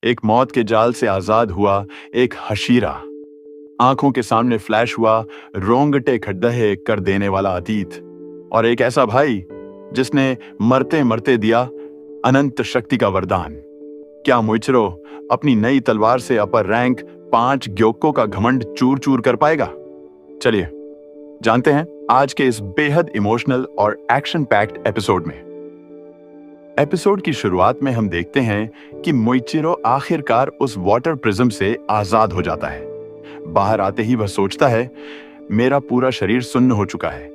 एक मौत के जाल से आजाद हुआ एक हशीरा, आंखों के सामने फ्लैश हुआ रोंगटे खड़े कर देने वाला अतीत, और एक ऐसा भाई जिसने मरते मरते दिया अनंत शक्ति का वरदान। क्या मुइचिरो अपनी नई तलवार से अपर रैंक 5 ग्योक्को का घमंड चूर चूर कर पाएगा? चलिए जानते हैं आज के इस बेहद इमोशनल और एक्शन पैक्ड एपिसोड में। एपिसोड की शुरुआत में हम देखते हैं कि मुइचिरो आखिरकार उस वाटर प्रिज्म से आजाद हो जाता है। बाहर आते ही वह सोचता है, मेरा पूरा शरीर सुन्न हो चुका है,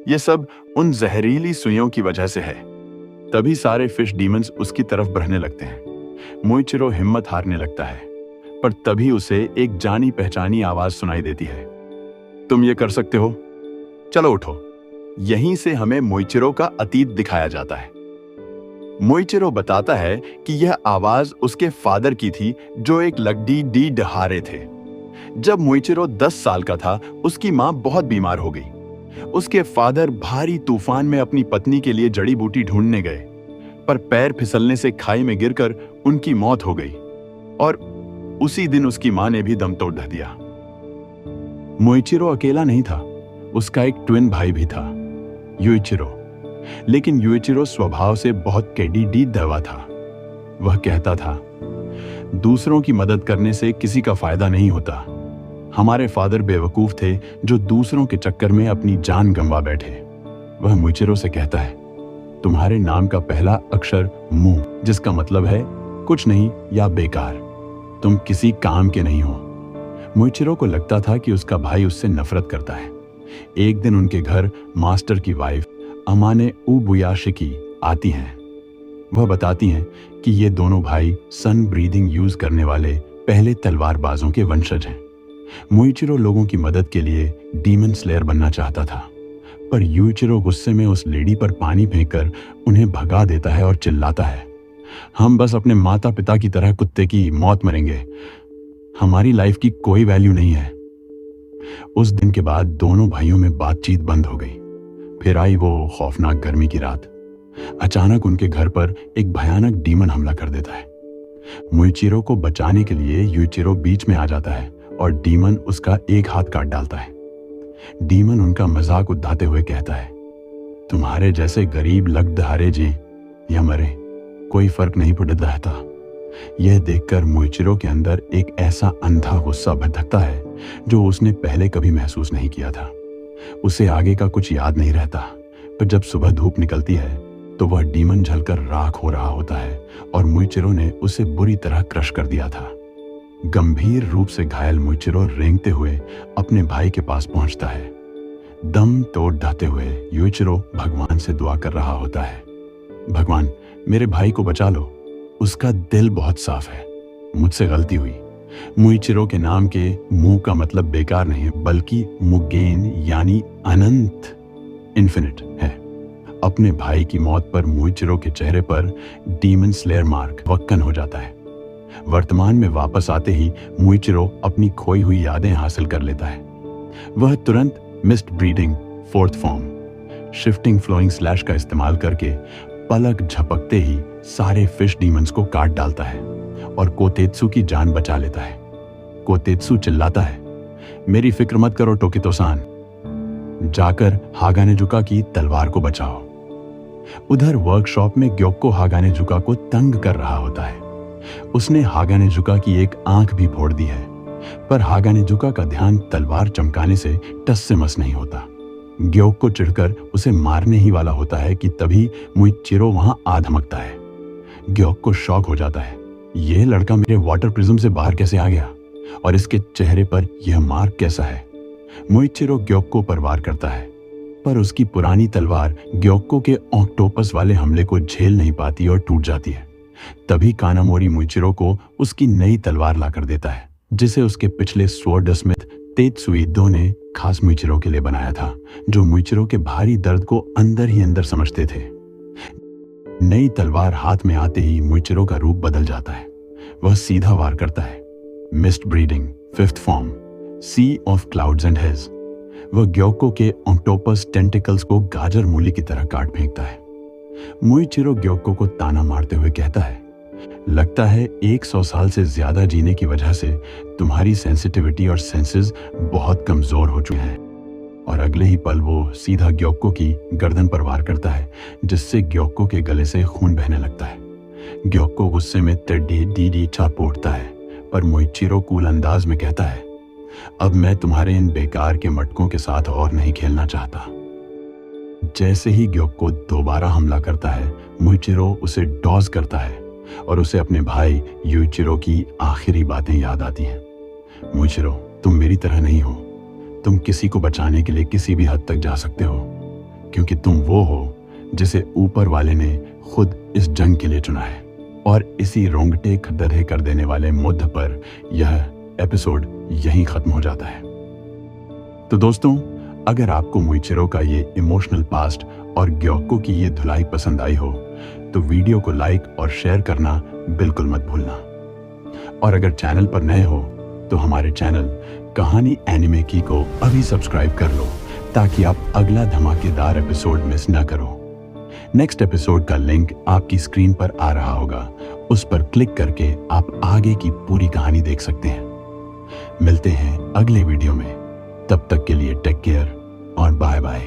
यह सब उन जहरीली सुइयों की वजह से है। तभी सारे फिश डीमंस उसकी तरफ बढ़ने लगते हैं। मुइचिरो हिम्मत हारने लगता है, पर तभी उसे एक जानी पहचानी आवाज सुनाई देती है, तुम ये कर सकते हो, चलो उठो। यहीं से हमें मुइचिरो का अतीत दिखाया जाता है। मुइचिरो बताता है कि यह आवाज उसके फादर की थी, जो एक लकड़ी डी डहारे थे। जब मुइचिरो 10 साल का था, उसकी मां बहुत बीमार हो गई। उसके फादर भारी तूफान में अपनी पत्नी के लिए जड़ी बूटी ढूंढने गए, पर पैर फिसलने से खाई में गिरकर उनकी मौत हो गई, और उसी दिन उसकी मां ने भी दम तोड़ दिया। मुइचिरो अकेला नहीं था, उसका एक ट्विन भाई भी था, युइचिरो। लेकिन युइचिरो स्वभाव से बहुत केडी दवा था। वह कहता था, दूसरों की मदद करने से किसी का फायदा नहीं होता। हमारे फादर बेवकूफ थे जो दूसरों के चक्कर में अपनी जान गंवा बैठे। वह मुइचिरो से कहता है, तुम्हारे नाम का पहला अक्षर मु, जिसका मतलब है कुछ नहीं या बेकार, तुम किसी काम के नहीं हो। मुइचिरो को लगता था कि उसका भाई उससे नफरत करता है। एक दिन उनके घर मास्टर की वाइफ अमाने उबुयाशिकी आती हैं। वह बताती हैं कि ये दोनों भाई सन ब्रीदिंग यूज करने वाले पहले तलवारबाजों के वंशज हैं। मुइचिरो लोगों की मदद के लिए डीमन स्लेयर बनना चाहता था, पर युइचिरो गुस्से में उस लेडी पर पानी फेंककर उन्हें भगा देता है और चिल्लाता है, हम बस अपने माता पिता की तरह कुत्ते की मौत मरेंगे, हमारी लाइफ की कोई वैल्यू नहीं है। उस दिन के बाद दोनों भाइयों में बातचीत बंद हो गई। फिर आई वो खौफनाक गर्मी की रात। अचानक उनके घर पर एक भयानक डीमन हमला कर देता है। मुइचिरो को बचाने के लिए युइचिरो बीच में आ जाता है और डीमन उसका एक हाथ काट डालता है। डीमन उनका मजाक उड़ाते हुए कहता है, तुम्हारे जैसे गरीब लगदहारे जी या मरे, कोई फर्क नहीं पड़ता था। यह देखकर मुइचिरो के अंदर एक ऐसा अंधा गुस्सा भड़कता है जो उसने पहले कभी महसूस नहीं किया था। उसे आगे का कुछ याद नहीं रहता, पर जब सुबह धूप निकलती है तो वह डीमन जलकर राख हो रहा होता है और मुइचिरो ने उसे बुरी तरह क्रश कर दिया था। गंभीर रूप से घायल मुइचिरो रेंगते हुए अपने भाई के पास पहुंचता है। दम तोड़ ढाते हुए युइचिरो भगवान से दुआ कर रहा होता है, भगवान मेरे भाई को बचा लो, उसका दिल बहुत साफ है, मुझसे गलती हुई। मुइचिरो के नाम के मु का मतलब बेकार नहीं है, बल्कि मुगेन यानी अनंत, इन्फिनिट है। अपने भाई की मौत पर मुइचिरो के चेहरे पर डीमन स्लेयर मार्क वक्कन हो जाता है। वर्तमान में वापस आते ही मुइचिरो अपनी खोई हुई यादें हासिल कर लेता है। वह तुरंत mist breathing 4th form shifting flowing slash का इस्तेमाल करके पलक झपकते ही सारे फिश डीमंस को काट डालता है और कोतेत्सु की जान बचा लेता है। कोतेत्सु चिल्लाता है, मेरी फिक्र मत करो टोकितो-सान, जाकर हागानेजुका की तलवार को बचाओ। उधर वर्कशॉप में ग्योक्को हागानेजुका को तंग कर रहा होता है। उसने हागानेजुका की एक आंख भी फोड़ दी है, पर हागानेजुका का ध्यान तलवार चमकाने से टस से मस नहीं होता। ग्योक्को चिढ़कर उसे मारने ही वाला होता है कि तभी मुइचिरो वहां आ धमकता है। ग्योक्को शॉक हो जाता है, यह लड़का मेरे वाटर प्रिज्म से बाहर कैसे आ गया और इसके चेहरे पर यह मार्क कैसा है? मुइचिरो ग्योक्को पर वार करता है, पर उसकी पुरानी तलवार ग्योक्को के ऑक्टोपस वाले हमले को झेल नहीं पाती और टूट जाती है। तभी कानामोरी मुइचिरो को उसकी नई तलवार लाकर देता है, जिसे उसके पिछले स्वॉर्डस्मिथ तेत्सुई-दो ने खास मुइचिरो के लिए बनाया था, जो मुइचिरो के भारी दर्द को अंदर ही अंदर समझते थे। नई तलवार हाथ में आते ही मुइचिरो का रूप बदल जाता है। वह सीधा वार करता है। Mist breathing 5th form sea of clouds and haze. वह ग्योक्को के ऑक्टोपस टेंटिकल्स को गाजर मूली की तरह काट फेंकता है। मुइचिरो ग्योक्को को ताना मारते हुए कहता है, लगता है 100 साल से ज्यादा जीने की वजह से तुम्हारी सेंसिटिविटी और सेंसेस बहुत कमजोर हो चुके हैं। और अगले ही पल वो सीधा ग्योक्को की गर्दन पर वार करता है, जिससे ग्योक्को के गले से खून बहने लगता है। ग्योक्को गुस्से में टेडी डी चाप उठता है, पर मोइचिरो कूल अंदाज में कहता है, अब मैं तुम्हारे इन बेकार के मटकों के साथ और नहीं खेलना चाहता। जैसे ही ग्योक्को दोबारा हमला करता है, मोइचिरो उसे डॉज करता है और उसे अपने भाई यूइचिरो की आखिरी बातें याद आती हैं। मोइचिरो, तुम मेरी तरह नहीं हो। तुम किसी को बचाने के लिए किसी भी हद तक जा सकते हो, क्योंकि तुम वो हो जिसे ऊपर वाले ने खुद इस जंग के लिए चुना है। और इसी रोंगटे खड़े कर देने वाले मुद्दे पर यह एपिसोड यहीं खत्म हो जाता है। तो दोस्तों, अगर आपको मोइचिरो का ये इमोशनल पास्ट और ग्योक्को की ये धुलाई पसंद आई हो, तो वीडियो को लाइक और शेयर करना बिल्कुल मत भूलना। और अगर चैनल पर नए हो तो हमारे चैनल कहानी एनिमे की को अभी सब्सक्राइब कर लो, ताकि आप अगला धमाकेदार एपिसोड मिस न करो। नेक्स्ट एपिसोड का लिंक आपकी स्क्रीन पर आ रहा होगा, उस पर क्लिक करके आप आगे की पूरी कहानी देख सकते हैं। मिलते हैं अगले वीडियो में, तब तक के लिए टेक केयर और बाय बाय।